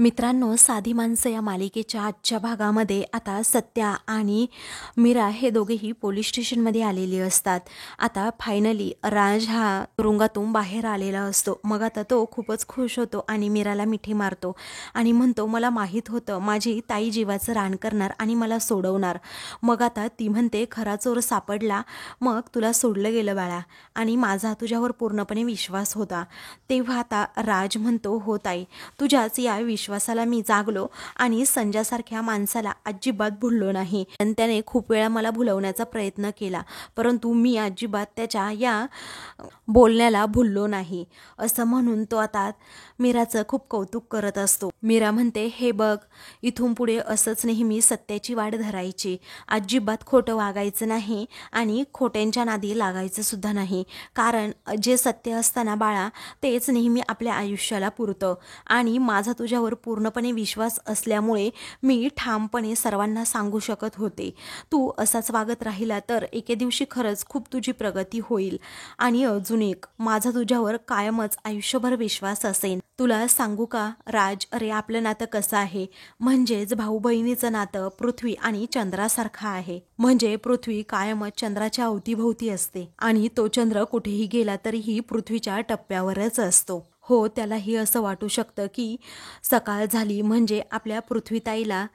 मित्रांनो, साधी माणसं या मालिकेच्या आजच्या भागामध्ये आता सत्या आणि मीरा हे दोघेही पोलीस स्टेशनमध्ये आलेले असतात. आता फायनली राज हा तुरुंगातून बाहेर आलेला असतो. मग आता तो खूपच खुश होतो आणि मीराला मिठी मारतो आणि म्हणतो, मला माहीत होतं माझी ताई जीवाचं रान करणार आणि मला सोडवणार. मग आता ती म्हणते, खरा चोर सापडला, मग तुला सोडलं गेलं बाळा, आणि माझा तुझ्यावर पूर्णपणे विश्वास होता. तेव्हा आता राज म्हणतो, हो ताई, तुझ्याच या विश्वासाला मी जागलो आणि संजयसारख्या माणसाला अजिबात भुललो नाही. आणि त्याने खूप वेळा मला भुलवण्याचा प्रयत्न केला, परंतु मी अजिबात त्याच्या या बोलण्याला भुललो नाही, असं म्हणून तो आता मीराचं खूप कौतुक करत असतो. मीरा म्हणते, हे बघ, इथून पुढे असंच नेहमी सत्याची वाट धरायची, अजिबात खोटं वागायचं नाही आणि खोट्यांच्या नादी लागायचं सुद्धा नाही, कारण जे सत्य असताना बाळा तेच नेहमी आपल्या आयुष्याला पुरतं. आणि माझा तुझ्यावर पूर्णपणे विश्वास असल्यामुळे मी ठामपणे सर्वांना सांगू शकत होते, तू असाच वागत राहिला तर एके दिवशी खरंच खूप तुझी प्रगती होईल. आणि अजून एक, माझा तुझ्यावर कायमच आयुष्यभर विश्वास असेल. तुला सांगू का राज, अरे आपलं नातं कसं आहे, म्हणजेच भाऊ बहिणीचं नातं पृथ्वी आणि चंद्रासारखं आहे. म्हणजे पृथ्वी कायमच चंद्राच्या अवतीभोवती असते आणि तो चंद्र कुठेही गेला तरीही पृथ्वीच्या टप्प्यावरच असतो. हो, त्यालाही असं वाटू शकतं की सकाळ झाली म्हणजे आपल्या पृथ्वीताईला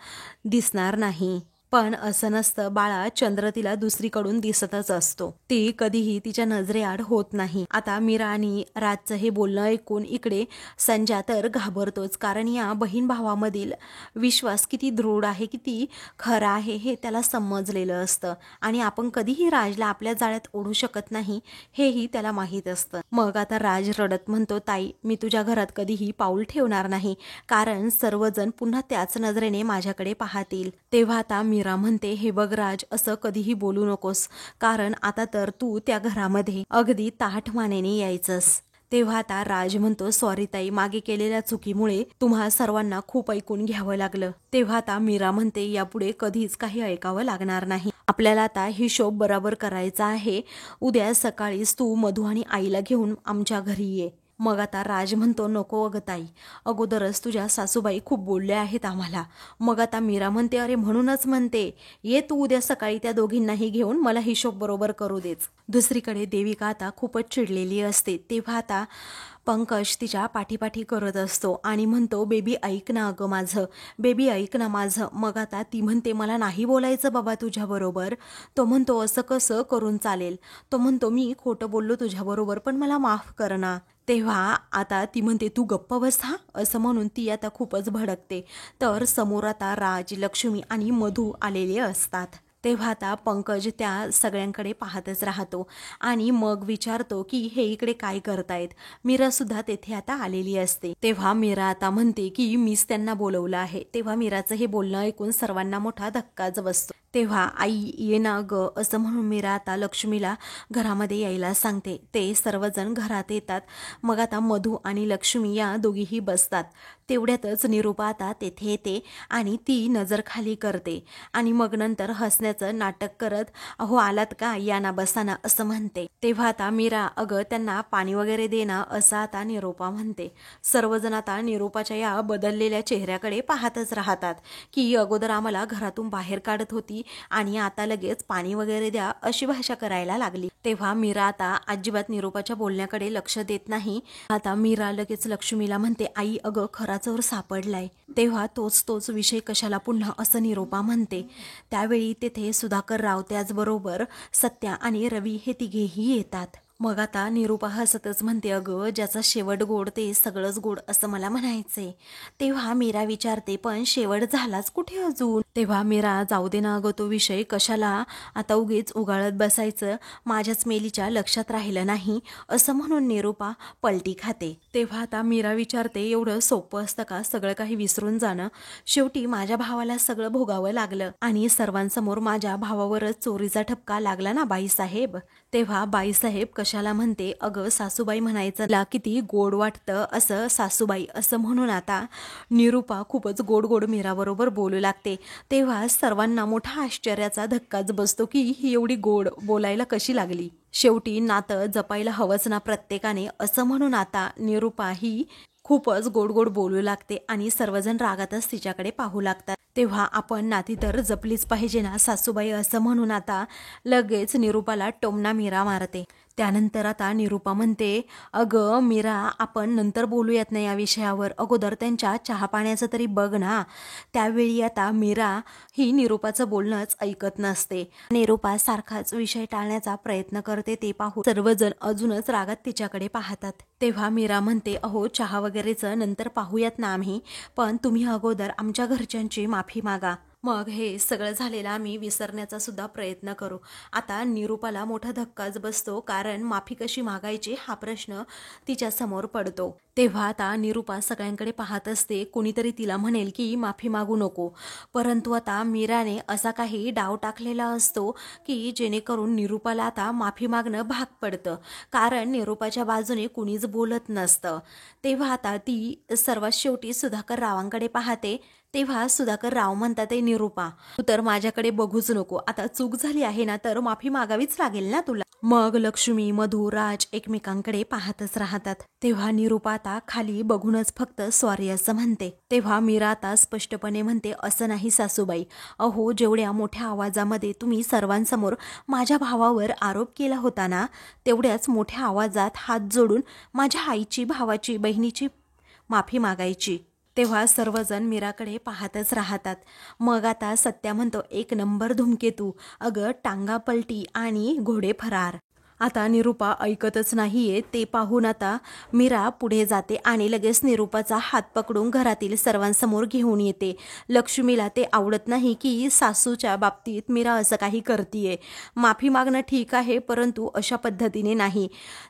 दिसणार नाही, पण असं नसतं बाळा, चंद्र तिला दुसरीकडून दिसतच असतो, ती कधीही तिच्या नजरेआड होत नाही. आता मीरा आणि राजचं हे बोलणं ऐकून इकडे संजय तर घाबरतोच, कारण या बहीण भावामधील विश्वास किती दृढ आहे, किती खरा आहे हे त्याला समजलेलं असतं आणि आपण कधीही राजला आपल्या जाळ्यात ओढू शकत नाही हेही त्याला माहीत असतं. मग आता राज रडत म्हणतो, ताई, मी तुझ्या घरात कधीही पाऊल ठेवणार नाही, कारण सर्वजण पुन्हा त्याच नजरेने माझ्याकडे पाहतील. तेव्हा आता मीरा म्हणते, हे बघ राज, असं कधीही बोलू नकोस, कारण आता तर तू त्या घरामध्ये अगदी ताठ मानेने यायचंस. तेव्हा आता राज म्हणतो, सॉरी ताई, मागे केलेल्या चुकीमुळे तुम्हा सर्वांना खूप ऐकून घ्यावं लागलं. तेव्हा आता मीरा म्हणते, यापुढे कधीच काही ऐकावं लागणार नाही, आपल्याला आता हिशोब बरोबर करायचा आहे. उद्या सकाळीच तू मधू आणि आईला घेऊन आमच्या घरी ये. मग आता राज म्हणतो, नको अगं ताई, अगोदरच तुझ्या सासूबाई खूप बोलल्या आहेत आम्हाला. मग आता मीरा म्हणते, अरे म्हणूनच म्हणते, ये तू उद्या सकाळी त्या दोघींनाही घेऊन, मला हिशोब बरोबर करू देच. दुसरीकडे देविका आता खूपच चिडलेली असते. तेव्हा आता पंकज तिच्या पाठीपाठी करत असतो आणि म्हणतो, बेबी ऐक ना अगं माझं, बेबी ऐक ना माझं. मग आता ती म्हणते, मला नाही बोलायचं बाबा तुझ्याबरोबर. तो म्हणतो, असं कसं करून चालेल. तो म्हणतो, मी खोटं बोललो तुझ्याबरोबर, पण मला माफ कर ना. तेव्हा आता ती म्हणते, तू गप्प बस हा, असं म्हणून ती आता खूपच भडकते. तर समोर आता राज, लक्ष्मी आणि मधू आलेले असतात. तेव्हा आता पंकज त्या सगळ्यांकडे पाहतच राहतो आणि मग विचारतो की हे इकडे काय करतायत. मीरा सुद्धा तेथे आता आलेली असते. तेव्हा मीरा आता म्हणते की मीच त्यांना बोलवलं आहे. तेव्हा मीराचं हे बोलणं ऐकून सर्वांना मोठा धक्काच बसतो. तेव्हा आई ये ना ग, असं म्हणून मीरा आता लक्ष्मीला घरामध्ये यायला सांगते. ते सर्वजण घरात येतात. मग आता मधू आणि लक्ष्मी या दोघीही बसतात. तेवढ्यातच निरूपा आता तेथे येते आणि ती नजर खाली करते आणि मग नंतर हसण्याचं नाटक करत, अहो आलात का, या ना बसा ना, असं म्हणते. तेव्हा आता मीरा, अगं त्यांना पाणी वगैरे दे ना, असं आता निरूपा म्हणते. सर्वजण आता निरूपाच्या या बदललेल्या चेहऱ्याकडे पाहतच राहतात की अगोदर आम्हाला घरातून बाहेर काढत होती आणि आता लगेच पाणी वगैरे द्या अशी भाषा करायला लागली. तेव्हा मीरा आता अजिबात निरूपाच्या बोलण्याकडे लक्ष देत नाही. आता मीरा लगेच लक्ष्मीला म्हणते, आई अगं खरा चोर सापडलाय. तेव्हा तोच विषय कशाला पुन्हा, असं निरूपा म्हणते. त्यावेळी तेथे सुधाकर राव, त्याचबरोबर सत्या आणि रवी हे तिघेही येतात. मग आता निरूपा हसतच म्हणते, अगं ज्याचा शेवट गोड ते सगळंच गोड, असं मला म्हणायचंय. तेव्हा मीरा विचारते, पण शेवट झालाच कुठे अजून. तेव्हा मीरा, जाऊ दे ना अगं तो विषय, कशाला आता उगीच उगाळत बसायचं, माझ्याच मेलीच्या लक्षात राहिलं नाही, असं म्हणून निरूपा पलटी खाते. तेव्हा आता मीरा विचारते, एवढं सोपं असतं का सगळं काही विसरून जाणं. शेवटी माझ्या भावाला सगळं भोगावं लागलं आणि सर्वांसमोर माझ्या भावावरच चोरीचा ठपका लागला ना बाईसाहेब. तेव्हा बाईसाहेब कशाला म्हणते, अगं सासूबाई म्हणायचं ला किती गोड वाटतं, असं सासूबाई, असं म्हणून आता निरूपा खूपच गोड गोड मीराबरोबर बोलू लागते. तेव्हा सर्वांना मोठा आश्चर्याचा धक्काच बसतो की ही एवढी गोड बोलायला कशी लागली. शेवटी नातं जपायला हवंच ना प्रत्येकाने, असं म्हणून आता निरूपा ही खूपच गोड गोड बोलू लागते आणि सर्वजण रागातच तिच्याकडे पाहू लागतात। तेव्हा आपण नाती तर जपलीच पाहिजे ना सासूबाई असं म्हणून आता लगेच निरूपाला टोमणा मीरा मारते। त्यानंतर आता निरूपा म्हणते, अगं मीरा, आपण नंतर बोलूयात ना या विषयावर, अगोदर त्यांच्या चहा पाण्याचं तरी बघ ना। त्यावेळी आता मीरा ही निरूपाचं बोलणंच ऐकत नसते। निरूपा सारखाच विषय टाळण्याचा प्रयत्न करते ते पाहून सर्वजण अजूनच रागात तिच्याकडे पाहतात। तेव्हा मीरा म्हणते, अहो चहा वगैरेचं नंतर पाहूयात ना आम्ही, पण तुम्ही अगोदर आमच्या घरच्यांची माफी मागा, मग हे सगळं झालेलं आम्ही विसरण्याचा सुद्धा प्रयत्न करू। आता निरूपाला मोठा धक्काच बसतो, कारण माफी कशी मागायची हा प्रश्न तिच्या समोर पडतो। तेव्हा आता निरूपा सगळ्यांकडे पाहत असते, कोणीतरी तिला म्हणेल की माफी मागू नको, परंतु आता मीराने असा काही डाव टाकलेला असतो की जेणेकरून निरूपाला आता माफी मागणं भाग पडतं, कारण निरूपाच्या बाजूने कुणीच बोलत नसतं। तेव्हा आता ती सर्वात शेवटी सुधाकर रावांकडे पाहते। तेव्हा सुधाकर राव म्हणतात, निरूपा तू तर माझ्याकडे बघूच नको, आता चूक झाली आहे ना तर माफी मागावीच लागेल ना तुला। मग लक्ष्मी, मधु, राज एकमेकांकडे पाहतच राहतात। तेव्हा निरूपा आता खाली बघूनच फक्त सॉरी असं म्हणते। तेव्हा मीरा आता स्पष्टपणे म्हणते, असं नाही सासूबाई, अहो जेवढ्या मोठ्या आवाजामध्ये तुम्ही सर्वांसमोर माझ्या भावावर आरोप केला होता ना, तेवढ्याच मोठ्या आवाजात हात जोडून माझ्या आईची, भावाची, बहिणीची माफी मागायची। तेव्हा सर्वजण मीराकडे पाहतच राहतात। मग आता सत्या म्हणतो, एक नंबर धूमकेतू, अगं टांगा पलटी आणि घोडे फरार। आता निरूपा ऐकतच नाहीये ते पाहून आता मीरा पुढे जाते आणि लगेच निरूपाचा हात पकडून घरातील सर्वांसमोर घेऊन येते। लक्ष्मीला ते आवडत नाही की सासूच्या बाबतीत मीरा असं काही करतीये। माफी मागणं ठीक आहे, परंतु अशा पद्धतीने नाही,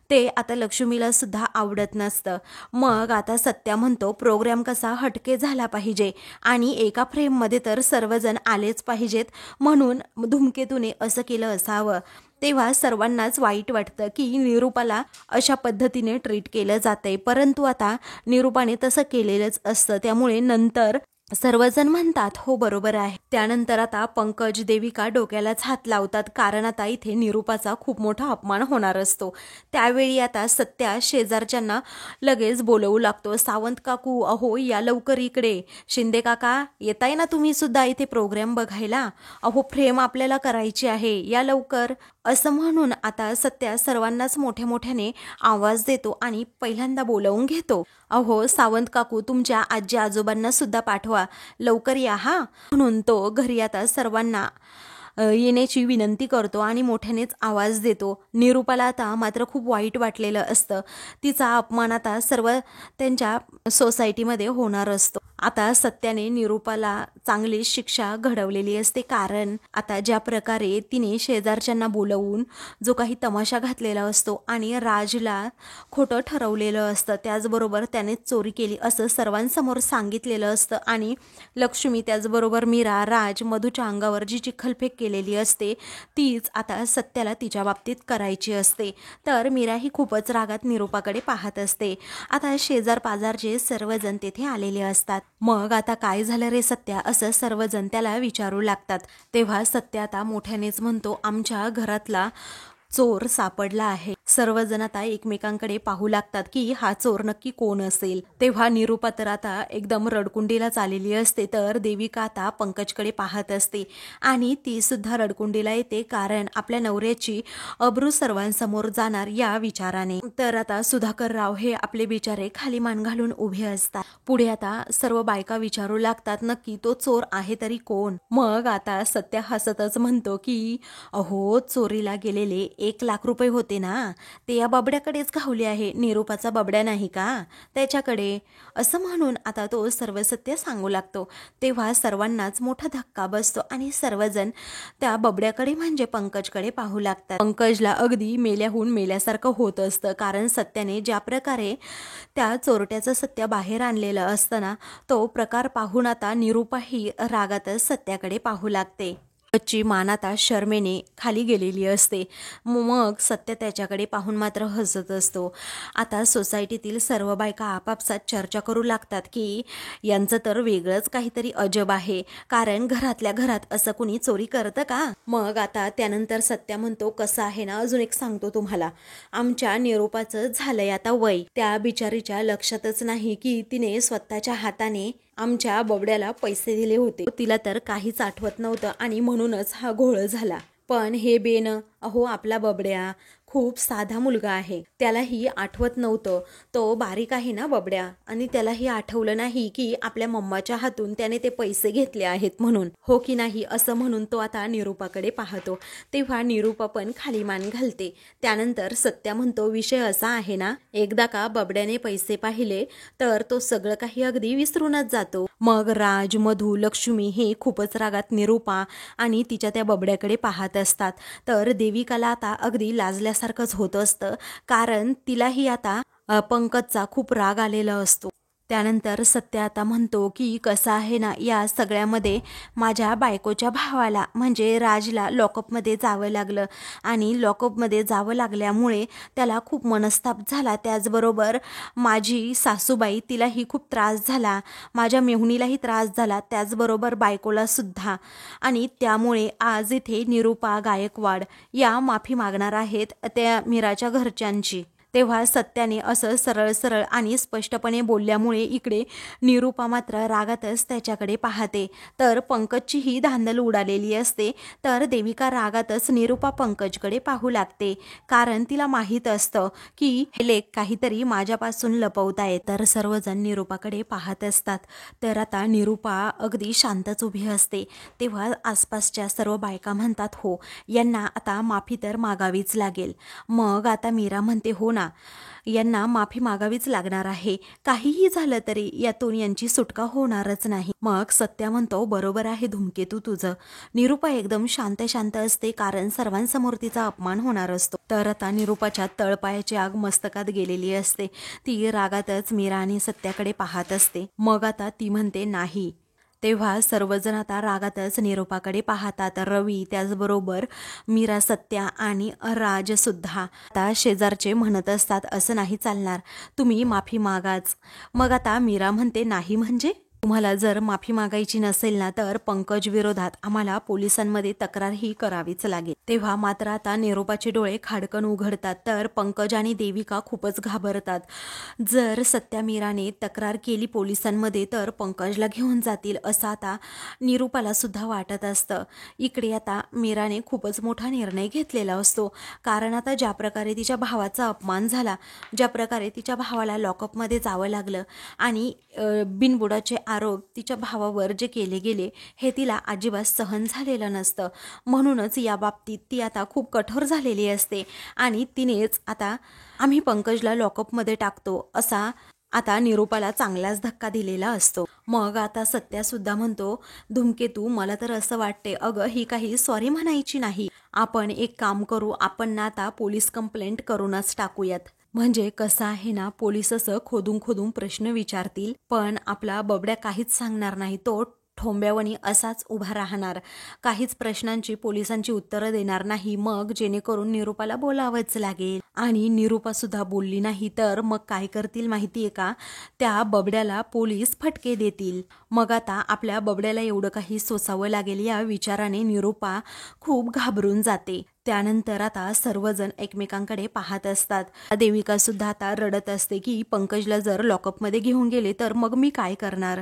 ते आता लक्ष्मीला सुद्धा आवडत नसतं। मग आता सत्या म्हणतो, प्रोग्राम कसा हटके झाला पाहिजे आणि एका फ्रेममध्ये तर सर्वजण आलेच पाहिजेत, म्हणून धूमकेतूने असं केलं असावं। तेव्हा सर्वांनाच वाईट वाटतं की निरूपाला अशा पद्धतीने ट्रीट केलं जातंय, परंतु आता निरूपाने तसं केलेलंच असतं, त्यामुळे नंतर सर्वजण म्हणतात हो बरोबर आहे। त्यानंतर आता पंकज, देविका डोक्यालाच हात लावतात, कारण आता इथे निरूपाचा खूप मोठा अपमान होणार असतो। त्यावेळी आता सत्या शेजारच्यांना लगेच बोलवू लागतो, सावंत काकू अहो या लवकर इकडे, शिंदे काका येताय ना तुम्ही सुद्धा इथे प्रोग्राम बघायला, अहो फ्रेम आपल्याला करायची आहे, या लवकर, असं म्हणून आता सत्या सर्वांनाच मोठ्या मोठ्याने आवाज देतो आणि पहिल्यांदा बोलवून घेतो, अहो सावंत काकू तुमच्या आजी आजोबांना सुद्धा पाठवा, लवकर या हा, म्हणून तो घरी आता सर्वांना येण्याची विनंती करतो आणि मोठ्यानेच आवाज देतो। निरूपाला आता मात्र खूप वाईट वाटलेलं असतं, तिचा अपमान आता सर्व त्यांच्या सोसायटीमध्ये होणार असतो। आता सत्याने निरूपाला चांगली शिक्षा घडवलेली असते, कारण आता ज्या प्रकारे तिने शेजारच्यांना बोलवून जो काही तमाशा घातलेला असतो आणि राजला खोटं ठरवलेलं असतं, त्याचबरोबर त्याने चोरी केली असं सर्वांसमोर सांगितलेलं असतं आणि लक्ष्मी, त्याचबरोबर मीरा, राज, मधूच्या अंगावर जी चिखलफेक केलेली असते तीच आता सत्याला तिच्या बाबतीत करायची असते। तर मीरा ही खूपच रागात निरूपाकडे पाहत असते। आता शेजार पाजारचे सर्वजण तेथे आलेले असतात। मग आता काय झालं रे सत्या, असं सर्वजण त्याला विचारू लागतात। तेव्हा सत्या आता मोठ्यानेच म्हणतो, आमच्या घरातला चोर सापडला आहे। सर्वजण आता एकमेकांकडे पाहू लागतात की हा चोर नक्की कोण असेल। तेव्हा निरूपा तर आता एकदम रडकुंडीला चाललेली असते, तर देविका आता पंकजकडे पाहत असते आणि ती सुद्धा रडकुंडीला येते, कारण आपल्या नवऱ्याची अब्रू सर्वांसमोर जाणार या विचाराने। तर आता सुधाकर राव हे आपले बिचारे खाली मान घालून उभे असतात। पुढे आता सर्व बायका विचारू लागतात, नक्की तो चोर आहे तरी कोण। मग आता सत्या हसतच म्हणतो की अहो चोरीला गेलेले 1,00,000 रुपये होते ना, ते या बबड्याकडेच घावले आहे, निरूपाचा बबड्या नाही का त्याच्याकडे, असं म्हणून आता तो सर्व सत्य सांगू लागतो। तेव्हा सर्वांनाच मोठा धक्का बसतो आणि सर्वजण त्या बबड्याकडे म्हणजे पंकजकडे पाहू लागतात। पंकजला अगदी मेल्याहून मेल्यासारखं होत असतं, कारण सत्याने ज्या प्रकारे त्या चोरट्याचं सत्य बाहेर आणलेलं असतं ना, तो प्रकार पाहून आता निरूपा ही रागातच सत्याकडे पाहू लागते। ची मान आता शर्मेने खाली गेलेली असते. मग सत्य त्याच्याकडे पाहून मात्र हसत असतो. आता सोसायटीतील सर्व बायका आपापसात चर्चा करू लागतात की यांचं तर वेगळंच काहीतरी अजब आहे, कारण घरातल्या घरात असं कुणी चोरी करतं का. मग आता त्यानंतर सत्या म्हणतो, कसं आहे ना, अजून एक सांगतो तुम्हाला, आमच्या निरूपाचं झालंय आता वय. त्या बिचारीच्या लक्षातच नाही की तिने स्वतःच्या हाताने आमच्या बबड्याला पैसे दिले होते. तिला तर काहीच आठवत नव्हतं आणि म्हणूनच हा घोळ झाला. पण हे बेन, अहो आपला बबड्या खूप साधा मुलगा आहे, त्यालाही आठवत नव्हतं. तो बारीक आहे ना बबड्या, आणि त्यालाही आठवलं नाही की आपल्या मम्माच्या हातून त्याने ते पैसे घेतले आहेत म्हणून, हो की नाही. असं म्हणून तो आता निरूपाकडे पाहतो. तेव्हा निरूपा पण खाली मान घालते. त्यानंतर सत्या म्हणतो, विषय असा आहे ना, एकदा का बबड्याने पैसे पाहिले तर तो सगळं काही अगदी विसरूनच जातो. मग राज, मधू, लक्ष्मी हे खूपच रागात निरूपा आणि तिच्या त्या बबड्याकडे पाहत असतात. तर देविकाला आता अगदी लाजल्यासारखंच होत असतं, कारण तिलाही आता पंकजचा खूप राग आलेला असतो. त्यानंतर सत्य आता म्हणतो की कसं आहे ना, या सगळ्यामध्ये माझ्या बायकोच्या भावाला म्हणजे राजला लॉकअपमध्ये जावं लागलं आणि लॉकअपमध्ये जावं लागल्यामुळे त्याला खूप मनस्ताप झाला. त्याचबरोबर माझी सासूबाई, तिलाही खूप त्रास झाला, माझ्या मेहुणीलाही त्रास झाला, त्याचबरोबर बायकोला सुद्धा. आणि त्यामुळे आज इथे निरूपा गायकवाड या माफी मागणार आहेत त्या मीराच्या घरच्यांची. तेव्हा सत्याने असं सरळ सरळ आणि स्पष्टपणे बोलल्यामुळे इकडे निरूपा मात्र रागातच त्याच्याकडे पाहते. तर पंकजची ही धांदल उडालेली असते. तर देविका रागातच निरूपा पंकजकडे पाहू लागते, कारण तिला माहीत असतं की हे लेक काहीतरी माझ्यापासून लपवतायत. तर सर्वजण निरूपाकडे पाहत असतात. तर आता निरूपा अगदी शांतच उभी असते. तेव्हा आसपासच्या सर्व बायका म्हणतात, हो यांना आता माफी तर मागावीच लागेल. मग आता मीरा म्हणते, हो ना, यांना माफी मागावीच लागणार आहे, काहीही झालं तरी यातून यांची सुटका होणारच नाही. मग सत्या म्हणतो, बरोबर आहे धूमकेतू तुझं. निरूपा एकदम शांत शांत असते, कारण सर्वांसमोर तिचा अपमान होणार असतो. तर आता निरूपाच्या तळपायाची आग मस्तकात गेलेली असते. ती रागातच मीरा आणि सत्याकडे पाहत असते. मग आता ती म्हणते नाही. तेव्हा सर्वजण आता रागातच निरूपाकडे पाहतात. रवी, त्याचबरोबर मीरा, सत्या आणि राज सुद्धा. आता शेजारचे म्हणत असतात, असं नाही चालणार, तुम्ही माफी मागाच. मग आता मीरा म्हणते, नाही म्हणजे तुम्हाला जर माफी मागायची नसेल ना, तर पंकज विरोधात आम्हाला पोलिसांमध्ये तक्रारही करावीच लागेल. तेव्हा मात्र आता निरूपाचे डोळे खाडकन उघडतात. तर पंकज आणि देविका खूपच घाबरतात. जर सत्या मीराने तक्रार केली पोलिसांमध्ये तर पंकजला घेऊन जातील, असं आता निरूपाला सुद्धा वाटत असतं. इकडे आता मीराने खूपच मोठा निर्णय घेतलेला असतो, कारण आता ज्या प्रकारे तिच्या भावाचा अपमान झाला, ज्या प्रकारे तिच्या भावाला लॉकअपमध्ये जावं लागलं आणि बिनबुडाचे आरोप तिच्या भावावर जे केले गेले, हे तिला अजिबात सहन झालेलं नसतं. म्हणूनच या बाबतीत ती आता खूप कठोर झालेली असते आणि तिनेच आता आम्ही पंकजला लॉकअपमध्ये टाकतो असा आता निरूपाला चांगलाच धक्का दिलेला असतो. मग आता सत्या सुद्धा म्हणतो, धूमकेतू मला तर असं वाटते, अगं ही काही सॉरी म्हणायची नाही, आपण एक काम करू, आपण ना आता पोलीस कंप्लेंट करूनच टाकूयात. म्हणजे कसं आहे ना, पोलीस असं खोदून खोदून प्रश्न विचारतील, पण आपला बबड्या काहीच सांगणार नाही, तो ठोंब्यावणी असाच उभा राहणार, काहीच प्रश्नांची पोलिसांची उत्तरं देणार नाही. मग जेणेकरून निरूपाला बोलावंच लागेल. आणि निरूपा सुद्धा बोलली नाही तर मग काय करतील माहितीये का, त्या बबड्याला पोलीस फटके देतील. मग आता आपल्या बबड्याला एवढं काही सोसावं लागेल या विचाराने निरूपा खूप घाबरून जाते. त्यानंतर आता सर्वजण एकमेकांकडे पाहत असतात. देविका सुद्धा आता रडत असते की पंकजला जर लॉकअपमध्ये घेऊन गेले तर मग मी काय करणार.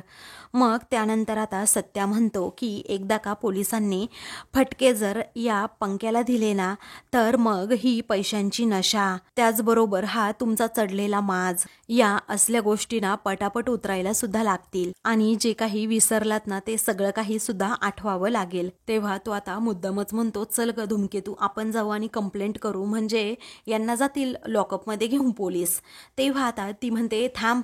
मग त्यानंतर आता सत्या म्हणतो की एकदा का पोलिसांनी फटके जर या पंक्याला दिले ना, तर मग ही पैशांची नशा, त्याचबरोबर हा तुमचा चढलेला माज, या असल्या गोष्टींना पटापट उतरायला सुद्धा लागतील आणि जे काही विसरलात ना, ते सगळं काही सुद्धा आठवावं लागेल. तेव्हा तो आता मुद्दामच म्हणतो, चल ग धूमकेतू, आपण जाऊ आणि कंप्लेंट करू, म्हणजे यांना जातील लॉकअपमध्ये घेऊन पोलीस. तेव्हा आता ती म्हणते, थांब,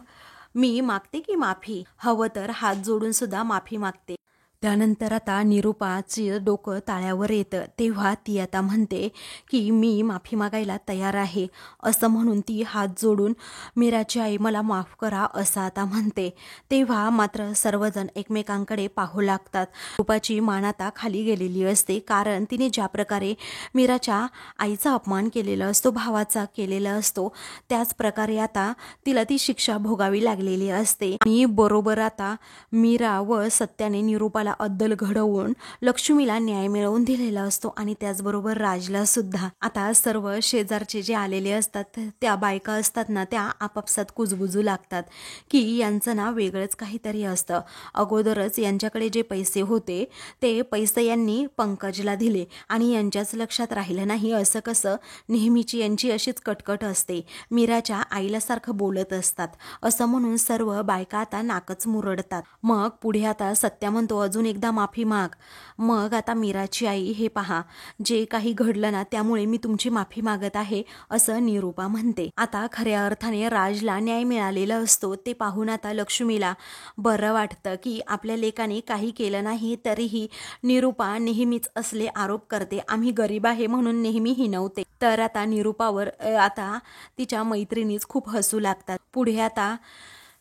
मी मागते की माफी, हवं तर हात जोडून सुद्धा माफी मागते, त्यानंतर आता निरूपाचं डोकं ताळ्यावर येतं, तेव्हा ती आता म्हणते की मी माफी मागायला तयार आहे असं म्हणून ती हात जोडून मीराची आई मला माफ करा असं आता म्हणते. तेव्हा मात्र सर्वजण एकमेकांकडे पाहू लागतात. निरूपाची मान आता खाली गेलेली असते, कारण तिने ज्या प्रकारे मीराच्या आईचा अपमान केलेला असतो, भावाचा केलेला असतो, त्याच प्रकारे आता तिला ती शिक्षा भोगावी लागलेली असते. आणि बरोबर आता मीरा व सत्याने निरूपाला अद्दल घडवून लक्ष्मीला न्याय मिळवून दिलेला असतो आणि त्याचबरोबर राजला सुद्धा. आता सर्व शेजारचे जे आलेले असतात त्या बायका असतात ना, त्या आपापसात कुजबुजू लागतात की यांचं ना वेगळंच काहीतरी असतं. अगोदरच यांच्याकडे जे पैसे होते ते पैसे यांनी पंकजला दिले आणि यांच्याच लक्षात राहिलं नाही. असं कसं, नेहमीची यांची अशीच कटकट असते, मीराच्या आईला सारखं बोलत असतात असं म्हणून सर्व बायका आता नाकच मुरडतात. मग पुढे आता सत्या म्हणतो अजून एकदा माफी माग. मग आता मीराची आई, हे पहा जे काही घडलं ना त्यामुळे मी तुमची माफी मागत आहे असं निरूपा म्हणते. आता खऱ्या अर्थाने राजला न्याय मिळालेला असतो ते पाहून आता लक्ष्मीला बरं वाटतं की आपल्या लेकाने काही केलं नाही तरीही निरूपा नेहमीच असले आरोप करते, आम्ही गरीब आहे म्हणून नेहमी हिणवते. तर आता निरूपावर आता तिच्या मैत्रिणीच खूप हसू लागतात. पुढे आता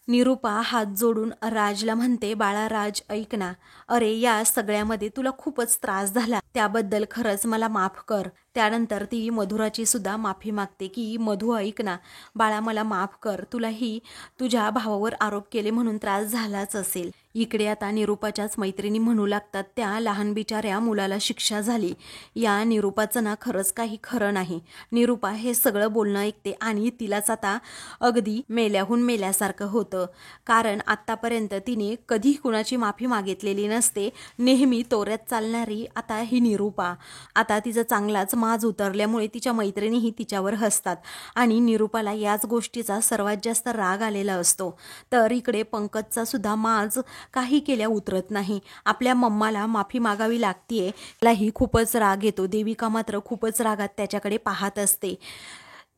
निरूपा हात जोडून राजला म्हणते, बाळा राज ऐक ना, अरे या सगळ्यामध्ये तुला खूपच त्रास झाला, त्याबद्दल खरंच मला माफ कर. त्यानंतर ती मधुराची सुद्धा माफी मागते की मधु ऐक ना बाळा, मला माफ कर, तुलाही तुझ्या भावावर आरोप केले म्हणून त्रास झालाच असेल. इकडे आता निरूपाच्याच मैत्रिणी म्हणू लागतात, त्या लहान बिचाऱ्या मुलाला शिक्षा झाली, या निरूपाचं ना खरंच काही खरं नाही. निरूपा हे सगळं बोलणं ऐकते आणि तिलाच आता अगदी मेल्याहून मेल्यासारखं होतं, कारण आत्तापर्यंत तिने कधी कुणाची माफी मागितलेली नसते. नेहमी तोऱ्यात चालणारी आता ही निरूपा, आता तिचं चांगलाच माज उतरल्यामुळे तिच्या मैत्रिणीही तिच्यावर हसतात आणि निरूपाला याच गोष्टीचा सर्वात जास्त राग आलेला असतो. तर इकडे पंकजचा सुद्धा माज काही केल्या उतरत नाही, आपल्या मम्माला माफी मागावी लागतीये, त्यालाही खूपच राग येतो. देविका मात्र खूपच रागात त्याच्याकडे पाहत असते.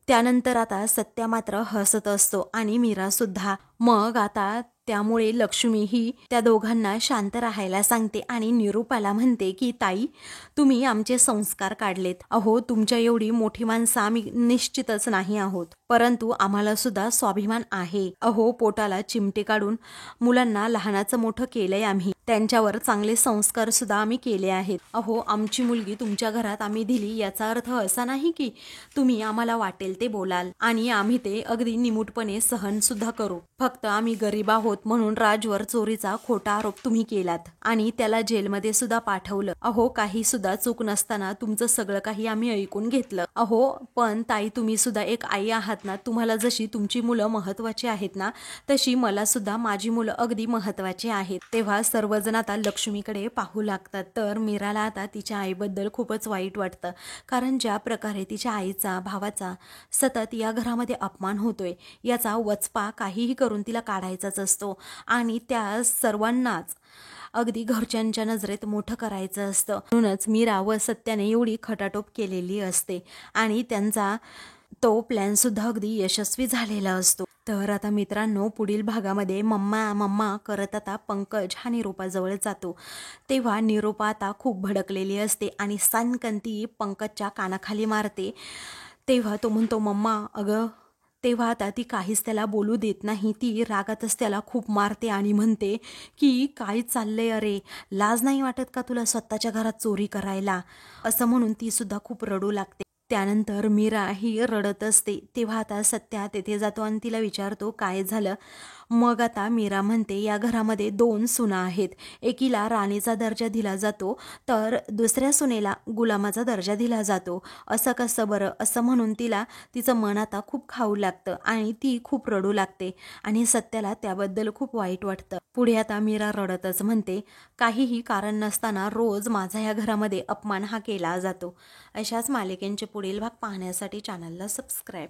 त्यानंतर आता सत्या मात्र हसत असतो आणि मीरा सुद्धा. मग आता त्यामुळे लक्ष्मी ही त्या दोघांना शांत राहायला सांगते आणि निरूपाला म्हणते की ताई, तुम्ही आमचे संस्कार काढलेत, अहो तुमच्या एवढी मोठी माणसं आम्ही निश्चितच नाही आहोत, परंतु आम्हाला सुद्धा स्वाभिमान आहे. अहो पोटाला चिमटे काढून मुलांना लहानाचं मोठं केलंय आम्ही, त्यांच्यावर चांगले संस्कार सुद्धा आम्ही केले आहेत. अहो आमची मुलगी तुमच्या घरात आम्ही दिली, याचा अर्थ असा नाही की तुम्ही आम्हाला वाटेल ते बोलाल आणि आम्ही ते अगदी निमूटपणे सहन सुद्धा करू. फक्त आम्ही गरीब आहोत म्हणून राजवर चोरीचा खोटा आरोप तुम्ही केलात आणि त्याला जेलमध्ये सुद्धा पाठवलं. अहो काही सुद्धा चूक नसताना तुमचं सगळं काही आम्ही ऐकून घेतलं. अहो पण ताई, तुम्ही सुद्धा एक आई आहात ना, तुम्हाला जशी तुमची मुलं महत्वाची आहेत ना, तशी मला सुद्धा माझी मुलं अगदी महत्वाची आहेत. तेव्हा सर्वजण आता लक्ष्मीकडे पाहू लागतात. तर मीराला आता तिच्या आईबद्दल खूपच वाईट वाटतं, कारण ज्या प्रकारे तिच्या आईचा, भावाचा सतत या घरामध्ये अपमान होतोय, याचा वचपा काहीही करून तिला काढायचाच असतो आणि त्या सर्वांनाच अगदी घरच्यांच्या नजरेत मोठं करायचं असतं. म्हणूनच मीरा व सत्याने एवढी खटाटोप केलेली असते आणि त्यांचा तो प्लॅन सुद्धा अगदी यशस्वी झालेला असतो. तर आता मित्रांनो, पुढील भागामध्ये मम्मा मम्मा करत आता पंकज हा निरूपाजवळ जातो. तेव्हा निरूपा आता खूप भडकलेली असते आणि सनकन ती पंकजच्या कानाखाली मारते. तेव्हा तो म्हणतो मम्मा अगं. तेव्हा आता ती काहीच त्याला बोलू देत नाही, ती रागातच त्याला खूप मारते आणि म्हणते की काय चाललंय, अरे लाज नाही वाटत का तुला स्वतःच्या घरात चोरी करायला, असं म्हणून ती सुद्धा खूप रडू लागते. त्यानंतर मीरा ही रडत असते. तेव्हा आता सत्या तेथे जातो आणि तिला विचारतो काय झालं. मग आता मीरा म्हणते या घरामध्ये 2 सुना आहेत, एकीला राणीचा दर्जा दिला जातो तर दुसऱ्या सुनेला गुलामाचा दर्जा दिला जातो, असं कसं बरं, असं म्हणून तिला तिचं मन आता खूप खाऊ लागतं आणि ती खूप रडू लागते आणि सत्याला त्याबद्दल खूप वाईट वाटतं. पुढे आता मीरा रडतच म्हणते काहीही कारण नसताना रोज माझा या घरामध्ये अपमान हा केला जातो. अशाच मालिकेंचे पुढील भाग पाहण्यासाठी चॅनलला सबस्क्राईब